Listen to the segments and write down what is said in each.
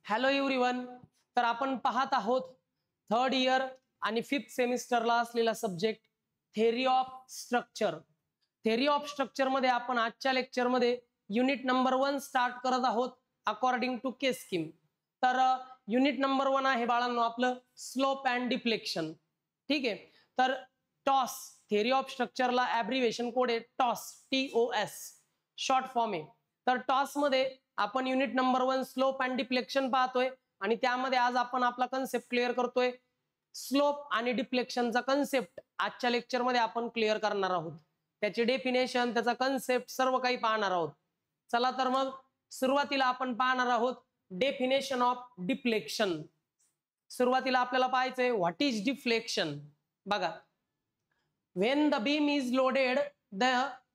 Hello everyone. तर आपण पाहत आहोत थर्ड इयर आणि फिफ्थ सेमिस्टरला असलेला subject theory of structure. Theory of structure मध्ये आपण आजच्या लेक्चर मध्ये युनिट नंबर 1 स्टार्ट करत आहोत अकॉर्डिंग टू के स्कीम. तर युनिट नंबर 1 आहे बाळांनो आपलं स्लोप अँड डिफ्लेक्शन. ठीक आहे. तर टॉस थेअरी ऑफ स्ट्रक्चरला ॲब्रिव्हिएशन कोड आहे टॉस, TOS शॉर्ट फॉर्म आहे. तर टॉस मध्ये आपण unit number 1 slope and deflection पाहतोय आणि त्यामध्ये आज आपण आपला कन्सेप्ट क्लिअर करतोय. स्लोप आणि डिफ्लेक्शनचा कन्सेप्ट आजच्या लेक्चर मध्ये आपण क्लिअर करणार आहोत. त्याची डेफिनेशन, त्याचा कन्सेप्ट सर्व काही पाहणार आहोत. चला तर मग सुरुवातीला आपण पाहणार आहोत डेफिनेशन ऑफ डिफ्लेक्शन. सुरुवातीला आपल्याला पाहायचंय व्हॉट इज डिफ्लेक्शन. बघा, when the beam is loaded, the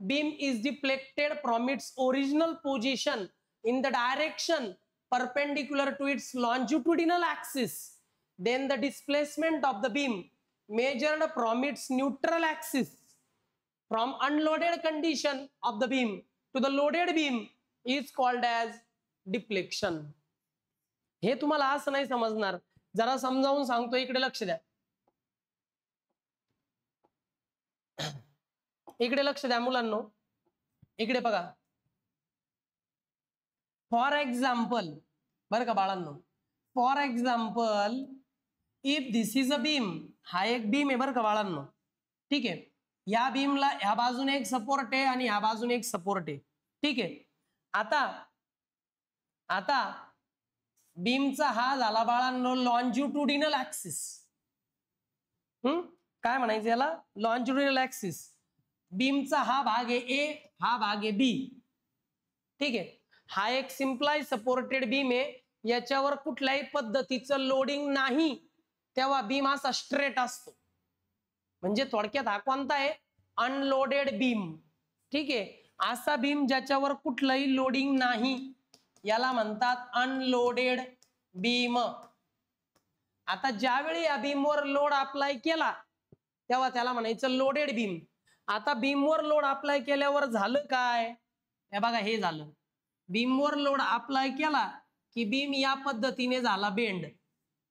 beam is deflected from its original position in the direction perpendicular to its longitudinal axis. Then the displacement of the beam measured from its neutral axis from unloaded condition of the beam to the loaded beam is called as deflection. हे तुम्हाला असं नाही समजणार, जरा समजावून सांगतो, इकडे लक्ष द्या. इकडे लक्ष द्या मुलांनो, इकडे बघा. फॉर एक्झाम्पल, बरं का बाळांनो, for example if this is a beam, हा एक बीम आहे बरं का बाळांनो. ठीक आहे. या बीमला ह्या बाजूने एक सपोर्ट आहे आणि ह्या बाजूने एक सपोर्ट आहे. ठीक आहे. आता बीमचा हा झाला बाळांनो लॉन्जिट्युडिनल ऍक्सिस. काय म्हणायचं याला? Longitudinal axis. बीमचा हा भाग आहे ए, हा भाग आहे बी. ठीक आहे. हा एक सिम्प्लाय सपोर्टेड बीम आहे, याच्यावर कुठल्याही पद्धतीचं लोडिंग नाही, तेव्हा बीम असा स्ट्रेट असतो. म्हणजे थोडक्यात हा कोणता आहे? Unloaded beam. ठीक आहे. असा बीम ज्याच्यावर कुठलंही लोडिंग नाही याला म्हणतात अनलोडेड बीम. आता ज्यावेळी या बीमवर लोड अप्लाय केला तेव्हा त्याला म्हणायचं लोडेड बीम. आता बीमवर लोड अप्लाय केल्यावर झालं काय? हे बघा, हे झालं. बीमवर लोड अप्लाय केला की बीम या पद्धतीने झाला बेंड.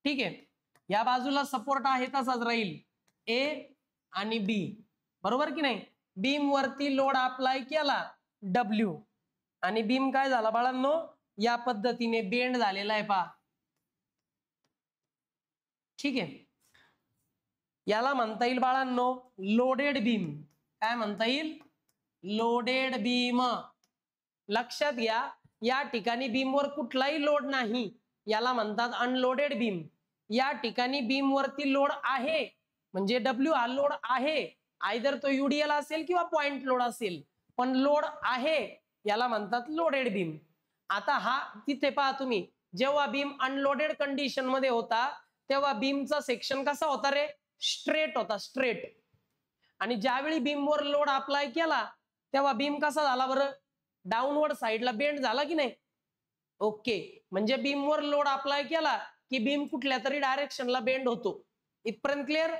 ठीक आहे. या बाजूला सपोर्ट आहे तसाच राहील, ए आणि बी, बरोबर की नाही? बीम वरती लोड अप्लाय केला W आणि बीम काय झाला बाळांनो? या पद्धतीने बेंड झालेला आहे पहा. ठीक आहे. याला म्हणता येईल बाळांनो लोडेड बीम. काय म्हणता येईल? Loaded beam. लक्षात घ्या, या ठिकाणी बीमवर कुठलाही लोड नाही, याला म्हणतात अनलोडेड बीम. या ठिकाणी बीम वरती लोड आहे, म्हणजे W हा लोड आहे, आयदर तो UDL असेल किंवा पॉइंट लोड असेल, पण लोड आहे, याला म्हणतात लोडेड बीम. आता हा तिथे पहा तुम्ही, जेव्हा बीम अनलोडेड कंडिशन मध्ये होता तेव्हा बीमचा सेक्शन कसा होता रे? स्ट्रेट होता, स्ट्रेट. आणि ज्यावेळी बीमवर लोड अप्लाय केला तेव्हा बीम कसा झाला बरं? डाऊनवर्ड साईडला बेंड झाला की नाही? ओके. म्हणजे बीमवर लोड अप्लाय केला की बीम कुठल्या तरी डायरेक्शनला बेंड होतो. इथपर्यंत क्लिअर?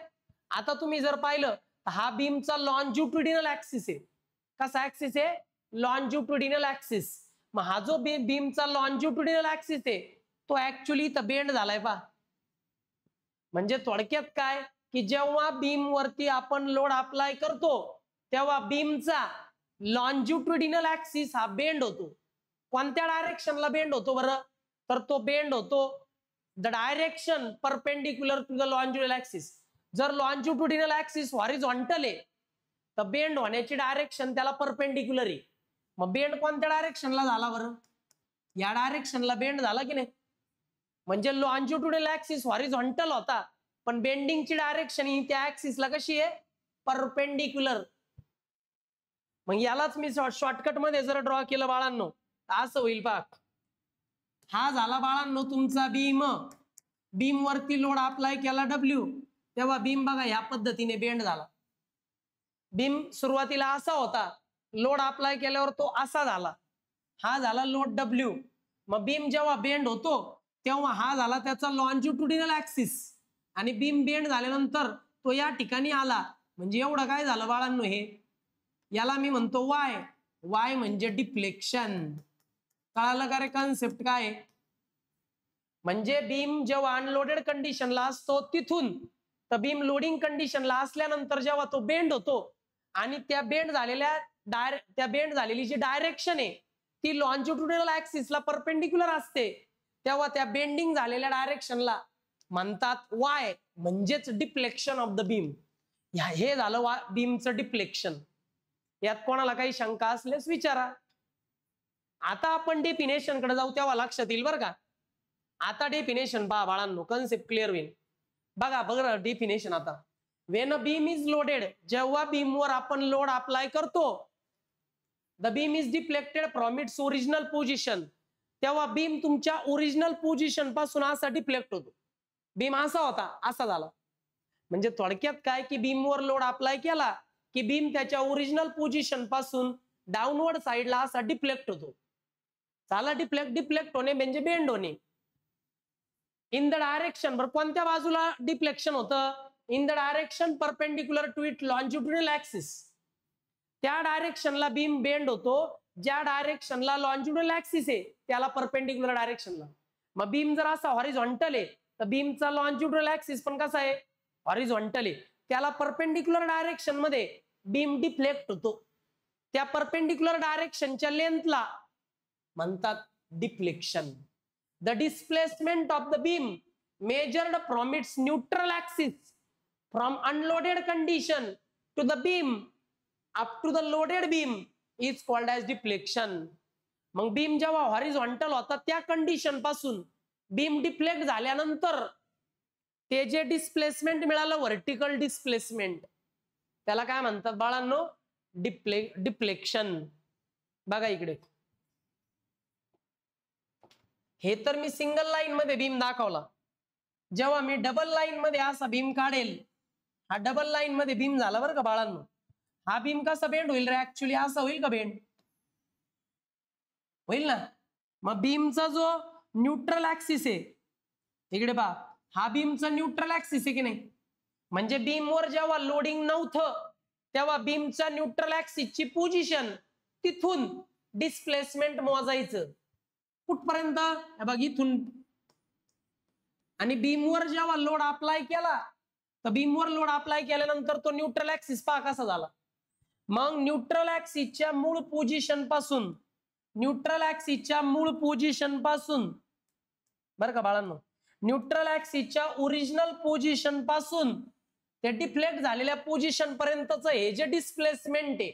आता तुम्ही जर पाहिलं हा बीमचा लॉन्जिट्युडिनल ऍक्सिस आहे. कसा ऍक्सिस आहे? Longitudinal axis. मग हा जो बीमचा लॉन्जिट्युडिनल ऍक्सिस आहे तो ऍक्च्युअली इथं बेंड झालाय पहा. म्हणजे थोडक्यात काय की जेव्हा बीम वरती आपण लोड अप्लाय करतो तेव्हा बीमचा लॉन्जिट्युडिनल ऍक्सिस हा बेंड होतो. कोणत्या डायरेक्शनला बेंड होतो बरं? तर तो बेंड होतो the direction perpendicular to the longitudinal axis. जर लॉन्जिट्युडिनल ऍक्सिस हॉरिझॉन्टल आहे तर बेंड होण्याची डायरेक्शन त्याला परपेंडिक्युलर आहे. मग बेंड कोणत्या डायरेक्शनला झाला बरं? या डायरेक्शनला बेंड झाला की नाही? म्हणजे लॉन्जिट्युडिनल ऍक्सिस हॉरिझॉन्टल होता, पण बेंडिंगची डायरेक्शन ही त्या ऍक्सिसला कशी आहे? परपेंडिक्युलर. मग यालाच मी शॉर्टकट मध्ये जर ड्रॉ केलं बाळांनो असं होईल पहा. हा झाला बाळांनो तुमचा बीम. बीम वरती लोड अप्लाय केला W, तेव्हा बीम बघा ह्या पद्धतीने बेंड झाला. बीम सुरुवातीला असा होता, लोड अप्लाय केल्यावर तो असा झाला. हा झाला लोड W. मग बीम जेव्हा बेंड होतो तेव्हा हा झाला त्याचा लॉन्जिट्युडिनल ऍक्सिस, आणि बीम बेंड झाल्यानंतर तो या ठिकाणी आला. म्हणजे एवढं काय झालं बाळांनो? हे याला मी म्हणतो वाय. वाय म्हणजे डिफ्लेक्शन. कळालं का रे कन्सेप्ट काय? म्हणजे बीम जेव्हा अनलोडेड कंडिशनला असतो तिथून तर बीम लोडिंग कंडिशनला असल्यानंतर जेव्हा तो बेंड होतो आणि त्या बेंड झालेली जी डायरेक्शन आहे ती लॉन्जिट्युडिनल ऍक्सिसला परपेंडिक्युलर असते, तेव्हा त्या बेंडिंग झालेल्या डायरेक्शनला म्हणतात वाय, म्हणजेच डिफ्लेक्शन ऑफ द बीम. हे झालं बीमचं डिफ्लेक्शन. यात कोणाला काही शंका असल्यास विचारा. आता आपण डेफिनेशन कडे जाऊ तेव्हा लक्षात येईल बरं का. आता डेफिनेशन पहा बाळांनो, कन्सेप्ट क्लिअर होईल. बघा डेफिनेशन आता. When a beam is loaded, जेव्हा बीमवर आपण लोड अप्लाय करतो, the beam is deflected from its original position, तेव्हा बीम तुमच्या ओरिजिनल पोझिशन पासून असा डिफ्लेक्ट होतो. बीम असा होता, असा झाला. म्हणजे थोडक्यात काय की बीमवर लोड अप्लाय केला की बीम त्याच्या ओरिजिनल पोझिशन पासून डाऊनवर्ड साइडला असा डिफ्लेक्ट होतो. झाला डिफ्लेक्ट होणे म्हणजे बेंड होणे. इन द डायरेक्शन, बरं कोणत्या बाजूला डिफ्लेक्शन होतं? In the direction perpendicular to it longitudinal axis. त्या डायरेक्शनला बीम बेंड होतो ज्या डायरेक्शनला लॉन्जिट्युडिनल ऍक्सिस आहे त्याला परपेंडिक्युलर डायरेक्शनला. मग बीम जर असा हॉरिझॉन्टल आहे तर बीमचा लॉन्जिट्युडिनल ऍक्सिस पण कसा आहे? हॉरिझॉन्टल आहे. त्याला परपेंडिक्युलर डायरेक्शन मध्ये बीम डिफ्लेक्ट होतो. त्या परपेंडिक्युलर डायरेक्शनच्या लेंथला म्हणतात deflection. The displacement of the beam measured from its neutral axis from unloaded condition to the beam up to the loaded beam is called as deflection. मग beam जेव्हा horizontal होता त्या condition पासून बीम डिफ्लेक्ट झाल्यानंतर ते जे displacement मिळालं, vertical displacement, त्याला काय म्हणतात बाळांनो? डिफ्लेक्शन. बघा इकडे, हे तर मी सिंगल लाईन मध्ये बीम दाखवला. जेव्हा मी डबल लाईन मध्ये असा बीम काढेल, हा डबल लाईन मध्ये बीम झाला बरं का बाळांनो, हा बीम कसा बेंड होईल रे? ऍक्च्युली असा होईल का बेंड? होईल ना. मग बीमचा जो न्यूट्रल ऍक्सिस आहे, इकडे पहा, हा बीमचा न्यूट्रल ऍक्सिस आहे की नाही? म्हणजे बीमवर जेव्हा लोडिंग नव्हतं तेव्हा बीमच्या न्यूट्रल ऍक्सिसची पोझिशन तिथून डिस्प्लेसमेंट मोजायचं कुठपर्यंत? बघ इथून. आणि बीमवर जेव्हा लोड अप्लाय केला तर बीमवर लोड अप्लाय केल्यानंतर तो न्यूट्रल ऍक्सिस पहा कसा झाला. मग न्यूट्रल ऍक्सिसच्या मूळ पोझिशन पासून बरं का बाळांनो, न्यूट्रल ऍक्सिसच्या ओरिजिनल पोझिशन पासून ते डिफ्लेक्ट झालेल्या पोझिशन पर्यंतचं हे जे डिस्प्लेसमेंट आहे,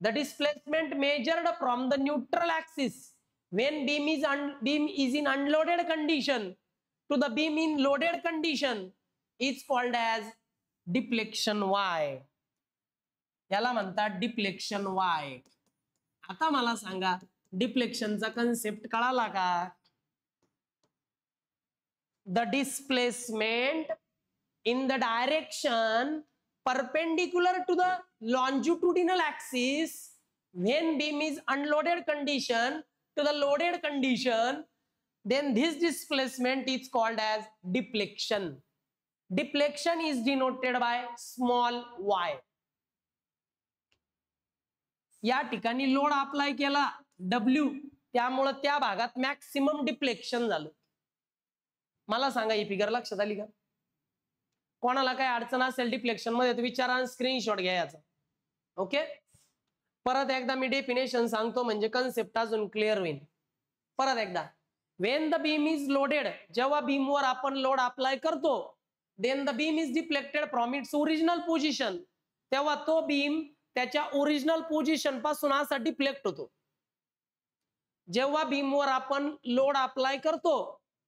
the displacement measured from the neutral axis when beam is in unloaded condition to the beam in loaded condition is called as deflection y. याला म्हणतात डिफ्लेक्शन y. आता मला सांगा, डिफ्लेक्शनचा कन्सेप्ट कळाला का? The displacement in the direction perpendicular to the longitudinal axis when beam is unloaded condition to the loaded condition, then this displacement is called as deflection. Deflection is denoted by small y. या ठिकाणी load apply केला W, त्यामुळे त्या भागात maximum deflection झालं. मला सांगा ही figure लक्षात आली का? कोणाला काय अडचण असेल डिफ्लेक्शन मध्ये तर विचारा, स्क्रीनशॉट घ्या याचा. ओके, परत एकदा मी डेफिनेशन सांगतो म्हणजे कन्सेप्ट अजून क्लिअर होईल. परत एकदा, when the beam is loaded, जेव्हा बीमवर आपण लोड अप्लाय करतो, then the beam is deflected from its original position, तेव्हा तो बीम त्याच्या ओरिजिनल पोझिशन पासून असा डिफ्लेक्ट होतो. जेव्हा बीमवर आपण लोड अप्लाय करतो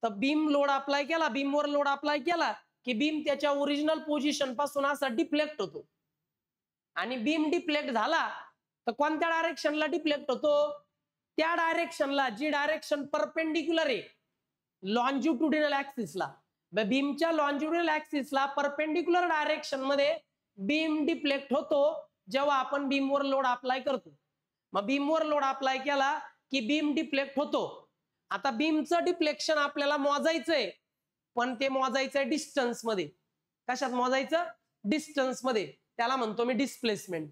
तर बीमवर लोड अप्लाय केला की बीम त्याच्या ओरिजिनल पोझिशन पासून असा डिफ्लेक्ट होतो. आणि बीम डिफ्लेक्ट झाला तर कोणत्या डायरेक्शनला डिफ्लेक्ट होतो? त्या डायरेक्शनला जी डायरेक्शन परपेंडिक्युलर आहे लॉन्जिट्युडिनल ऍक्सिसला. बीमच्या लॉन्जिट्युडिनल ऍक्सिसला परपेंडिक्युलर डायरेक्शन मध्ये बीम डिफ्लेक्ट होतो जेव्हा आपण बीमवर लोड अप्लाय करतो. मग बीमवर लोड अप्लाय केला की बीम डिफ्लेक्ट होतो. आता बीमचं डिफ्लेक्शन आपल्याला मोजायचंय, पण ते मोजायचंय डिस्टन्स मध्ये. कशात मोजायचं? डिस्टन्स मध्ये. त्याला म्हणतो मी डिस्प्लेसमेंट.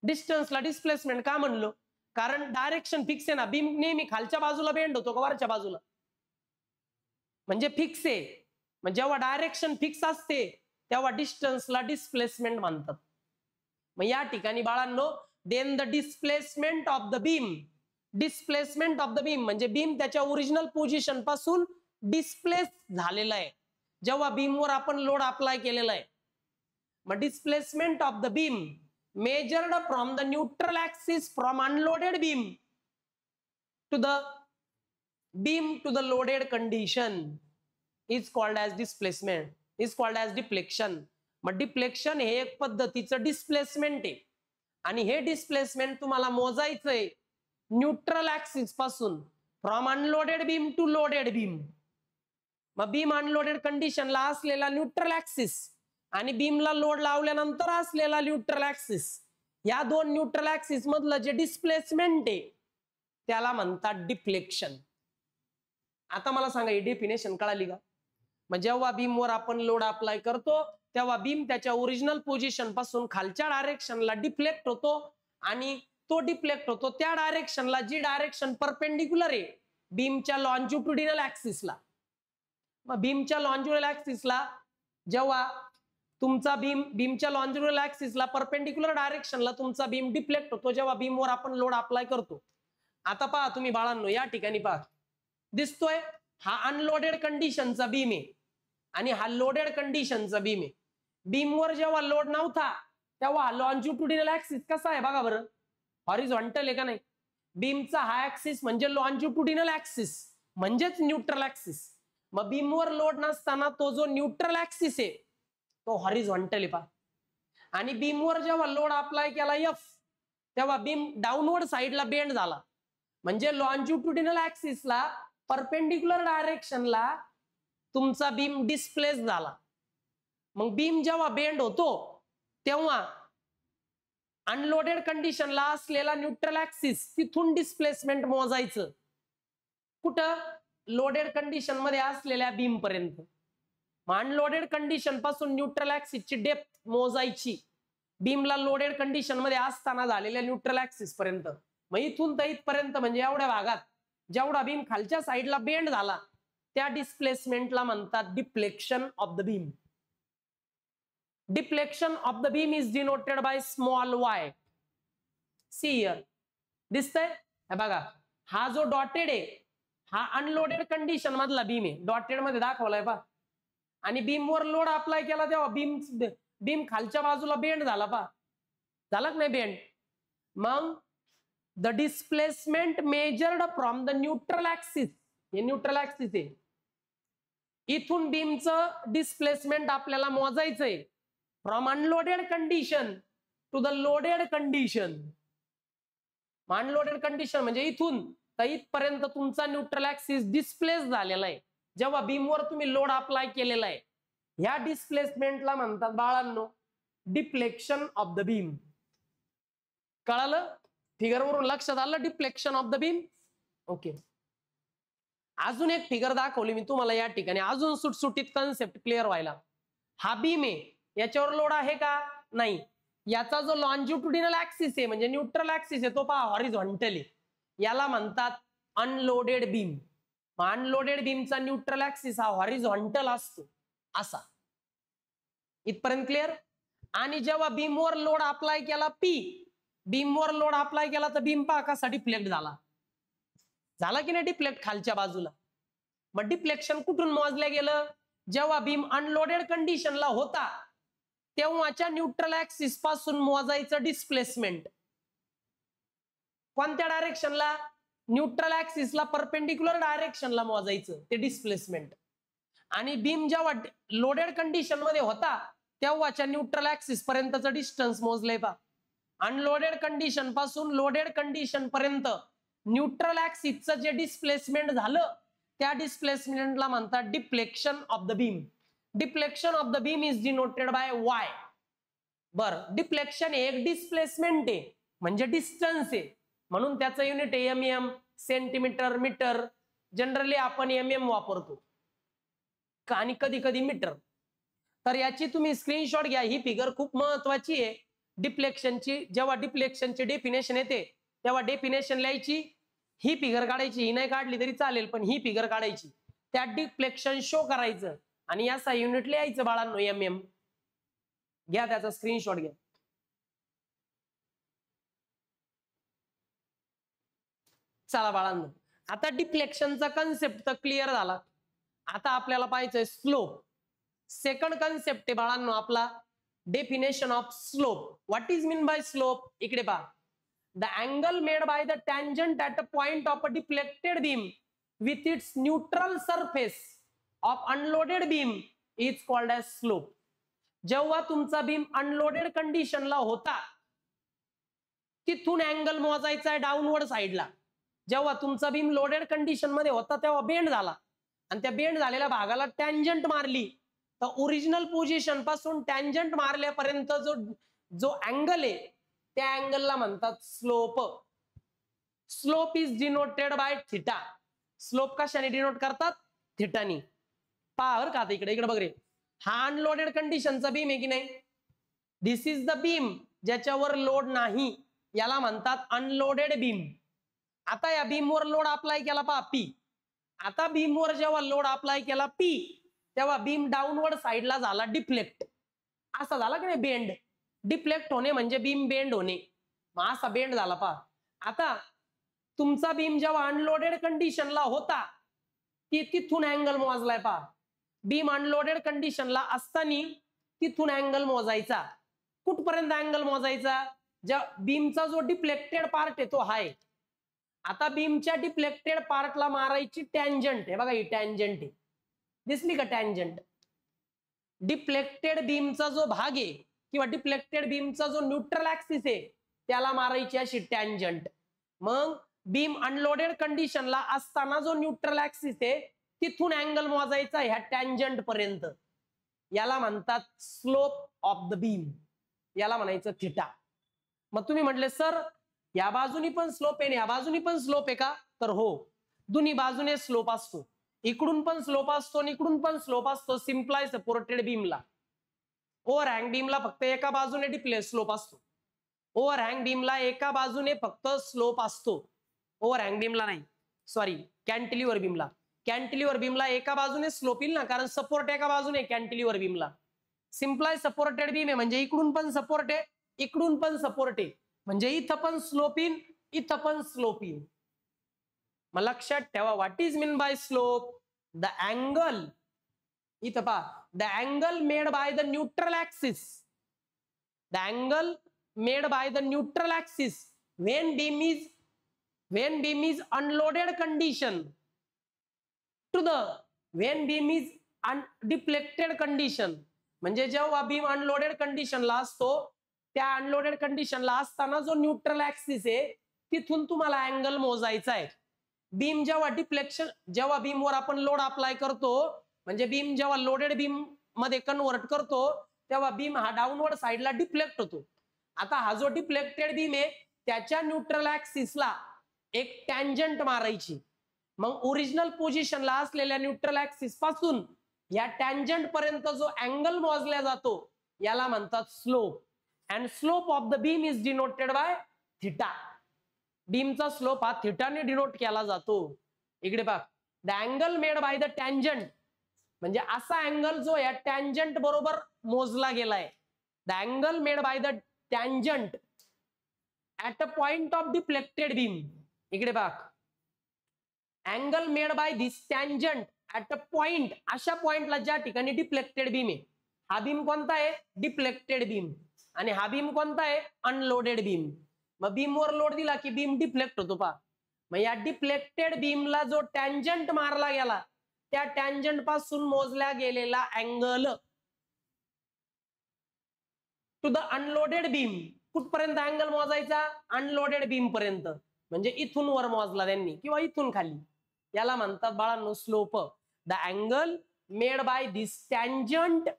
डिस्टन्सला डिस्प्लेसमेंट का म्हणलो? कारण डायरेक्शन फिक्स आहे ना. बीम नेहमी खालच्या बाजूला बेंड होतो का वरच्या बाजूला? म्हणजे फिक्स आहे. म्हणजे जेव्हा डायरेक्शन फिक्स असते तेव्हा डिस्टन्सला डिस्प्लेसमेंट म्हणतात. मग या ठिकाणी बाळांनो then the displacement of the beam, displacement of the beam म्हणजे बीम त्याच्या ओरिजिनल पोझिशन पासून डिस्प्लेस झालेला आहे जेव्हा बीमवर आपण लोड अप्लाय केलेला आहे. मग displacement of the beam measured from the neutral axis from unloaded beam to the beam to the loaded condition is called as displacement, is called as deflection. मग डिफ्लेक्शन हे एक पद्धतीचं डिस्प्लेसमेंट आहे आणि हे डिस्प्लेसमेंट तुम्हाला मोजायचंय न्यूट्रल ऍक्सिस पासून from unloaded beam to loaded beam. मग बीम अनलोडेड कंडिशनला असलेला न्यूट्रल ऍक्सिस आणि बीमला लोड लावल्यानंतर असलेला न्यूट्रल ऍक्सिस, या दोन न्यूट्रल ऍक्सिस मधलं जे डिस्प्लेसमेंट आहे त्याला म्हणतात डिफ्लेक्शन. आता मला सांगा ही डेफिनेशन कळाली का? मग जेव्हा बीमवर आपण लोड अप्लाय करतो तेव्हा बीम त्याच्या ओरिजिनल पोझिशन पासून खालच्या डायरेक्शनला डिफ्लेक्ट होतो आणि तो डिफ्लेक्ट होतो त्या डायरेक्शनला जी डायरेक्शन परपेंडिक्युलर आहे बीमच्या लॉन्जिट्युडिनल ऍक्सिसला. मग बीमच्या लॉन्जिट्युडिनल ऍक्सिसला जेव्हा तुमचा बीमच्या लॉन्जिट्युडिनल ऍक्सिसला परपेंडिक्युलर डायरेक्शनला तुमचा बीम डिफ्लेक्ट होतो जेव्हा बीमवर आपण लोड अप्लाय करतो. आता पहा तुम्ही बाळांनो या ठिकाणी पहा दिसतोय हा अनलोडेड कंडिशनचा बीम आहे आणि हा लोडेड कंडिशनचा बीम आहे. बीमवर जेव्हा लोड नव्हता तेव्हा लॉन्जिट्युडिनल ऍक्सिस कसा आहे बघा बरं, हॉरिझॉन्टल आहे का नाही. बीमचा हा ऍक्सिस म्हणजे लॉन्जिट्युडिनल ऍक्सिस म्हणजेच न्यूट्रल ऍक्सिस. मग बीमवर लोड नसताना तो जो न्यूट्रल ऍक्सिस आहे तो हॉरिझॉन्टल आहे पहा. आणि बीमवर जेव्हा लोड अप्लाय केला एफ तेव्हा बीम डाऊनवर्ड साइडला बेंड झाला म्हणजे लॉन्जिट्युडिनल ऍक्सिसला परपेंडिक्युलर डायरेक्शनला तुमचा बीम डिस्प्लेस झाला. मग बीम जेव्हा बेंड होतो तेव्हा अनलोडेड कंडिशनला असलेला न्यूट्रल ऍक्सिस तिथून डिस्प्लेसमेंट मोजायचं कुठं, लोडेड कंडिशन मध्ये असलेल्या बीम पर्यंत. मग अनलोडेड कंडिशन पासून न्यूट्रल ऍक्सिसची डेप्थ मोजायची बीमला लोडेड कंडिशन मध्ये असताना झालेल्या न्यूट्रल ऍक्सिस पर्यंत. मग इथून तर इथपर्यंत म्हणजे एवढ्या भागात जेवढा बीम खालच्या साईडला बेंड झाला त्या डिस्प्लेसमेंटला म्हणतात deflection of the beam. Deflection of the beam is denoted by small y. See here दिसतंय हे बघा, हा जो डॉटेड आहे हा अनलोडेड कंडिशन मधला बीम आहे, डॉटेड मध्ये दाखवलाय पहा. आणि बीमवर लोड अप्लाय केला तेव्हा बीम खालच्या बाजूला बेंड झाला पहा, झाला की नाही बेंड. मग the displacement measured from the neutral axis, हे न्यूट्रल ऍक्सिस आहे, इथून बीमचं डिस्प्लेसमेंट आपल्याला मोजायचंय from unloaded condition to the loaded condition. Unloaded condition म्हणजे इथून तर इथपर्यंत तुमचा न्यूट्रल ऍक्सिस डिस्प्लेस झालेला आहे जेव्हा बीमवर तुम्ही लोड अप्लाय केलेला आहे. ह्या डिस्प्लेसमेंटला म्हणतात बाळांनो डिफ्लेक्शन ऑफ द बीम. कळालं? फिगरवरून लक्षात आलं deflection of the beam. Okay, अजून एक फिगर दाखवली मी तुम्हाला या ठिकाणी अजून सुटसुटीत कन्सेप्ट क्लिअर व्हायला. हा बीम आहे याच्यावर लोड आहे का नाही, याचा जो लॉन्जिट्युडिनल ऍक्सिस आहे म्हणजे न्यूट्रल ऍक्सिस आहे तो पहा हॉरिझॉन्टल आहे, याला म्हणतात अनलोडेड बीम. अनलोडेड बीमचा न्यूट्रल ऍक्सिस हा हॉरिझॉन्टल असतो असा. इथपर्यंत क्लिअर? आणि जेव्हा बीमवर लोड अप्लाय केला बीमवर लोड अप्लाय केला तर बीम पहा कसा डिफ्लेक्ट झाला की नाही डिफ्लेक्ट खालच्या बाजूला. मग डिफ्लेक्शन कुठून मोजलं गेलं, जेव्हा बीम अनलोडेड कंडिशनला होता तेव्हाच्या न्यूट्रल ऍक्सिस पासून मोजायचं डिस्प्लेसमेंट. कोणत्या डायरेक्शनला, न्यूट्रल ऍक्सिसला परपेंडिक्युलर डायरेक्शनला मोजायचं ते डिस्प्लेसमेंट. आणि बीम जेव्हा लोडेड कंडिशन मध्ये होता तेव्हाच्या न्यूट्रल ऍक्सिस पर्यंतचं डिस्टन्स मोजलंय पहा. अनलोडेड कंडिशन पासून लोडेड कंडिशन पर्यंत न्यूट्रल ऍक्सिसचं जे डिस्प्लेसमेंट झालं त्या डिस्प्लेसमेंटला म्हणतात deflection of the beam. Deflection of the beam is denoted by y. बरं, डिफ्लेक्शन एक डिस्प्लेसमेंट आहे म्हणजे डिस्टन्स आहे म्हणून त्याचं युनिट आहे mm, सेंटीमीटर, मीटर. जनरली आपण mm वापरतो आणि कधी कधी मीटर. तर याची तुम्ही स्क्रीनशॉट घ्या, ही फिगर खूप महत्वाची आहे डिफ्लेक्शनची. जेव्हा डिफ्लेक्शनची डेफिनेशन येते तेव्हा डेफिनेशन लिहायची, ही फिगर काढायची, ही नाही काढली तरी चालेल पण ही फिगर काढायची. त्या डिफ्लेक्शन शो करायचं आणि या युनिट लिहायचं बाळांनो MM. घ्या त्याचा स्क्रीनशॉट घ्या. चला बाळांनो, आता डिफ्लेक्शनचा कन्सेप्ट तर क्लिअर झाला. आता आपल्याला पाहायचंय स्लोप. सेकंड कन्सेप्ट आहे बाळांनो आपला definition of slope. What is mean by slope? इकडे पहा. The angle made by the tangent at a point of a deflected beam with its neutral surface of unloaded beam is called as slope. जेव्हा तुमचा beam unloaded कंडिशनला होता तिथून angle मोजायचा आहे downward साईडला. जेव्हा तुमचा बीम लोडेड कंडिशन मध्ये होता तेव्हा बेंड झाला आणि त्या बेंड झालेल्या भागाला टँजंट मारली तर ओरिजिनल पोझिशन पासून टँजंट मारल्यापर्यंत जो अँगल आहे त्या अँगलला म्हणतात slope. Slope is denoted by theta. Slope कशाने डिनोट करतात? थिटानी. पहा का इकडे बघ रे, हा अनलोडेड कंडिशनचा बीम आहे की नाही. दिस इज द बीम ज्याच्यावर लोड नाही, याला म्हणतात अनलोडेड बीम. आता या बीमवर लोड अप्लाय केला पहा P. आता बीमवर जेव्हा लोड अप्लाय केला P तेव्हा बीम डाऊनवर्ड साईडला झाला डिफ्लेक्ट. असा झाला की नाही बेंड. डिफ्लेक्ट होणे म्हणजे बीम बेंड होणे. मग असा बेंड झाला पहा. आता तुमचा बीम जेव्हा अनलोडेड कंडिशनला होता तिथून अँगल मोजलाय पहा. बीम अनलोडेड कंडिशनला असताना तिथून अँगल मोजायचा. कुठपर्यंत अँगल मोजायचा? ज्या बीमचा जो डिफ्लेक्टेड पार्ट आहे तो हाय. आता बीमच्या डिफ्लेक्टेड पार्टला मारायची टँजंट आहे. बघा ही टँजंट आहे, दिसली का टँजंट? डिफ्लेक्टेड बीमचा जो भाग आहे किंवा डिफ्लेक्टेड बीमचा जो न्यूट्रल ऍक्सिस आहे त्याला मारायची अशी टँजंट. मग बीम अनलोडेड कंडिशनला असताना जो न्यूट्रल ऍक्सिस आहे तिथून अँगल मोजायचा ह्या टँजंट पर्यंत. याला म्हणतात स्लोप ऑफ द बीम. याला म्हणायचं थिटा. मग तुम्ही म्हटले सर या बाजूनी पण स्लोप आहे या बाजूनी पण स्लोप आहे का? तर हो, दोन्ही बाजूने स्लोप असतो. इकडून पण स्लोप असतो आणि इकडून पण स्लोप असतो. सिम्प्लाय सपोर्टेड बीमला. ओव्हरहँग बीमला फक्त एका बाजूने स्लोप असतो. ओव्हरहँग बीमला एका बाजूने फक्त स्लोप असतो. ओव्हरहँग बीमला नाही, सॉरी कॅन्टिलिव्हर बीमला. कॅन्टिलिव्हर बीमला एका बाजूने स्लोप येईल ना, कारण सपोर्ट एका बाजूने कॅन्टिलिव्हर बीमला. सिम्प्लाय सपोर्टेड बीम आहे म्हणजे इकडून पण सपोर्ट आहे इकडून पण सपोर्ट आहे म्हणजे इथं पण स्लोप येईल इथं पण स्लोप येईल. मग लक्षात ठेवा what is mean by slope? The angle, इथं पहा, the angle made by the neutral axis. The angle made by the neutral axis when beam is unloaded condition to the when beam is undeflected condition. म्हणजे जेव्हा beam unloaded कंडिशनला असतो त्या unloaded कंडिशनला असताना जो न्यूट्रल ऍक्सिस आहे तिथून तुम्हाला अँगल मोजायचा आहे. बीम जेव्हा डिफ्लेक्शन, जेव्हा बीमवर आपण लोड अप्लाय करतो म्हणजे बीम जेव्हा लोडेड बीम मध्ये कन्वर्ट करतो तेव्हा बीम हा डाऊनवर्ड साईडला डिफ्लेक्ट होतो. आता हा जो डिफ्लेक्टेड बीम आहे त्याच्या न्यूट्रल ऍक्सिसला एक टँजंट मारायची. मग ओरिजिनल पोझिशनला असलेल्या न्यूट्रल ऍक्सिस पासून या टँजंट पर्यंत जो अँगल मोजला जातो याला म्हणतात slope. And slope of the beam is denoted by theta. बीमचा स्लोप हा थिटाने डिनोट केला जातो. इकडे पहा, the angle made by the tangent म्हणजे असा अँगल जो या टँजंट बरोबर मोजला गेलाय. The angle made by the tangent at a point of deflected beam. इकडे पहा, angle made by this tangent at a point, अशा पॉइंटला ज्या ठिकाणी डिफ्लेक्टेड बीम आहे. हा बीम कोणता आहे? Deflected beam. आणि हा बीम कोणता आहे? Unloaded beam. मग बीमवर लोड दिला की बीम डिफ्लेक्ट होतो पहा. मग या डिफ्लेक्टेड बीमला जो टँजंट मारला गेला त्या टँजंट पासून मोजला गेलेला angle to the unloaded beam. कुठपर्यंत अँगल मोजायचा? अनलोडेड बीम पर्यंत. म्हणजे इथून वर मोजला त्यांनी किंवा इथून खाली. याला म्हणतात बाळांनो slope. The angle made by this tangent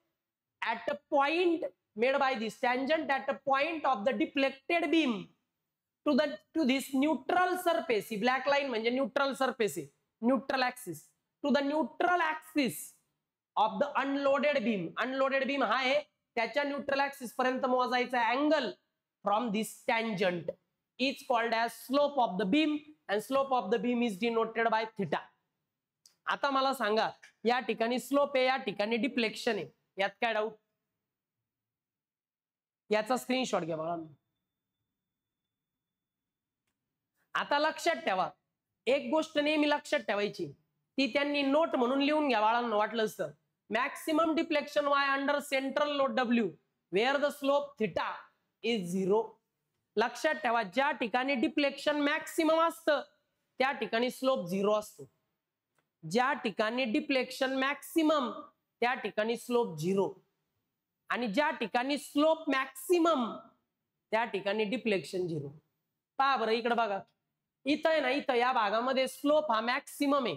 at a point made by this tangent at a point of the deflected beam to this neutral surface. He black line म्हणजे neutral surface आहे, neutral axis. To the neutral axis of the unloaded beam. Unloaded beam हा आहे त्याच्या neutral axis पर्यंत मोजायचा angle from this tangent is called as slope of the beam and slope of the beam is denoted by theta. आता मला सांगा, या ठिकाणी स्लोप आहे, या ठिकाणी डिफ्लेक्शन आहे, यात काय डाऊट? याचा स्क्रीनशॉट घ्या बाळा. आता लक्षात ठेवा, एक गोष्ट नेहमी लक्षात ठेवायची, ती त्यांनी नोट म्हणून लिहून घ्या बाळांनो वाटलं तर. Maximum deflection Y under central load W where the slope theta is 0. लक्षात ठेवा, ज्या ठिकाणी डिफ्लेक्शन मॅक्सिमम असतं त्या ठिकाणी स्लोप 0 असतो. ज्या ठिकाणी डिफ्लेक्शन मॅक्सिमम त्या ठिकाणी स्लोप 0, आणि ज्या ठिकाणी स्लोप मॅक्सिमम त्या ठिकाणी डिफ्लेक्शन 0. पहा बरं इकडे बघा, इथं आहे ना, इथं या भागामध्ये स्लोप हा मॅक्सिमम आहे,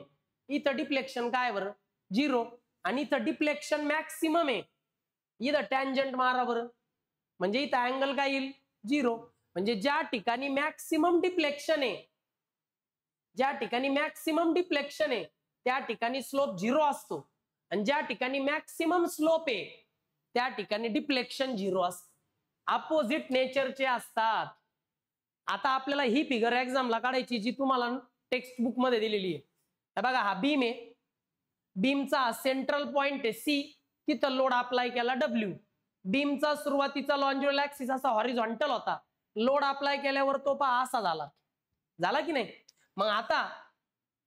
इथं डिफ्लेक्शन काय बरं 0, आणि इथं डिफ्लेक्शन मॅक्सिमम आहे, इथं टँजंट मारा बरं, म्हणजे इथं अँगल काय येईल 0. म्हणजे ज्या ठिकाणी मॅक्सिमम डिफ्लेक्शन आहे, ज्या ठिकाणी मॅक्सिमम डिफ्लेक्शन आहे त्या ठिकाणी स्लोप 0 असतो, आणि ज्या ठिकाणी मॅक्सिमम स्लोप आहे त्या ठिकाणी डिफ्लेक्शन 0 असतं. अपोजिट नेचरचे असतात. आता आपल्याला ही फिगर एक्झामला काढायची जी तुम्हाला टेक्स्ट बुक मध्ये दिलेली आहे. बघा, हा बीम आहे, बीमचा सेंट्रल पॉइंट आहे सी, तिथं लोड अप्लाय केला डब्ल्यू. बीमचा सुरुवातीचा लॉन्जिट्युडल ऍक्सिस असा हॉरिझॉन्टल होता, लोड अप्लाय केल्यावर तो पहा असा झाला की नाही. मग आता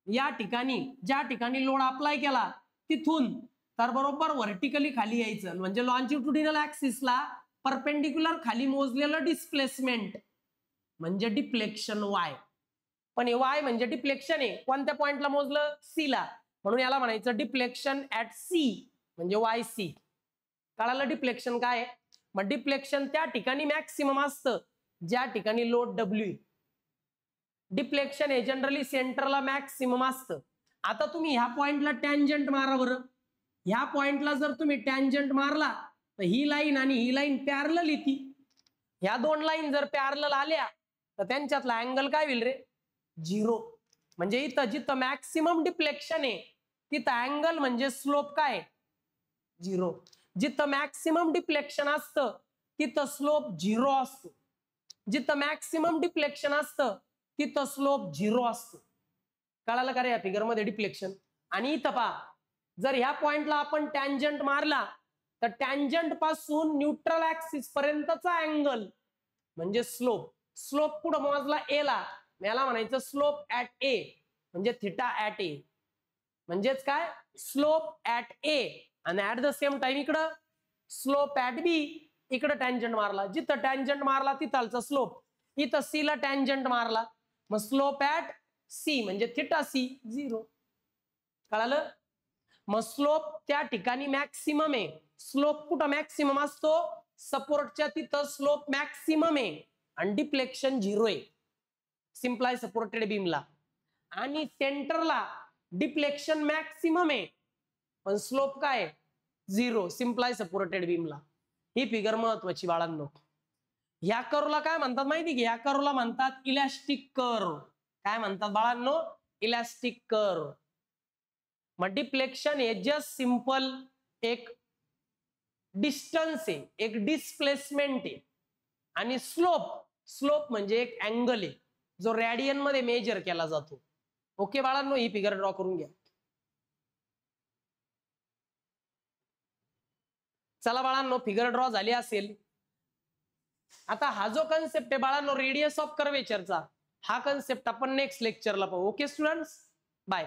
या ठिकाणी ज्या ठिकाणी लोड अप्लाय केला तिथून तर बरोबर व्हर्टिकली खाली यायचं, म्हणजे लॉन्जिट्युडिनल ऍक्सिसला परपेंडिक्युलर खाली मोजलेलं डिस्प्लेसमेंट म्हणजे डिफ्लेक्शन वाय. पण हे वाय म्हणजे डिफ्लेक्शन आहे, कोणत्या पॉइंटला मोजलं? सी ला, म्हणून याला म्हणायचं डिफ्लेक्शन ऍट सी म्हणजे वाय सी. कळालं डिफ्लेक्शन काय? मग डिफ्लेक्शन त्या ठिकाणी मॅक्सिमम असतं ज्या ठिकाणी लोड डब्ल्यू. डिफ्लेक्शन हे जनरली सेंटरला मॅक्सिमम असतं. आता तुम्ही ह्या पॉइंटला टँजंट मारा बरं, ह्या पॉइंटला जर तुम्ही टँजंट मारला तर ही लाईन आणि ही लाईन पॅरलल येते. ह्या दोन लाईन जर पॅरलल आल्या तर त्यांच्यातला अँगल काय होईल रे? 0. म्हणजे इथं जिथं मॅक्सिमम डिफ्लेक्शन आहे तिथं अँगल म्हणजे स्लोप काय? 0. जिथं मॅक्सिमम डिफ्लेक्शन असतं तिथं स्लोप 0 असतो. जिथं मॅक्सिमम डिफ्लेक्शन असतं तिथं स्लोप 0 असतो. कळालं का रे या फिगर मध्ये डिफ्लेक्शन? आणि इथं पहा, जर ह्या पॉइंटला आपण टँजंट मारला तर टँजंट पासून न्यूट्रल ऍक्सिस पर्यंतचा अँगल म्हणजे स्लोप. स्लोप कुठं मोजला? ए ला, याला म्हणायचं स्लोप ऍट ए म्हणजे थिटा ऍट ए. म्हणजेच काय? स्लोप ऍट ए, आणि ऍट द सेम टाइम इकडं स्लोप ऍट बी. इकडं टँजंट मारला, जिथं टँजंट मारला तिथालचा स्लोप, इथं सी ला टँजंट मारला, मग स्लोप ऍट सी म्हणजे थिटा सी 0. कळालं? मग स्लोप त्या ठिकाणी मॅक्सिमम आहे. स्लोप कुठं मॅक्सिमम असतो? सपोर्टच्या तिथं स्लोप मॅक्सिमम आहे आणि डिफ्लेक्शन 0 आहे सिम्प्लाय सपोर्टेड बीमला. आणि सेंटरला डिफ्लेक्शन मॅक्सिमम आहे पण स्लोप काय? 0 सिम्प्लाय सपोर्टेड बीमला. ही फिगर महत्वाची बाळांनो. ह्या कर्वला काय म्हणतात माहिती की? या कर्वला म्हणतात इलॅस्टिक कर्व. काय म्हणतात बाळांनो? Elastic curve. मग डिफ्लेक्शन हे जस्ट सिंपल एक डिस्टन्स आहे, एक डिस्प्लेसमेंट आहे, आणि स्लोप म्हणजे एक अँगल आहे जो रेडियन मध्ये मेजर केला जातो. ओके बाळांनो, ही फिगर ड्रॉ करून घ्या. चला बाळांनो, फिगर ड्रॉ झाली असेल. आता हा जो कन्सेप्ट आहे बाळांनो रेडियस ऑफ कर्वेचरचा, हा कन्सेप्ट आपण नेक्स्ट लेक्चरला पाहू. Okay students, bye.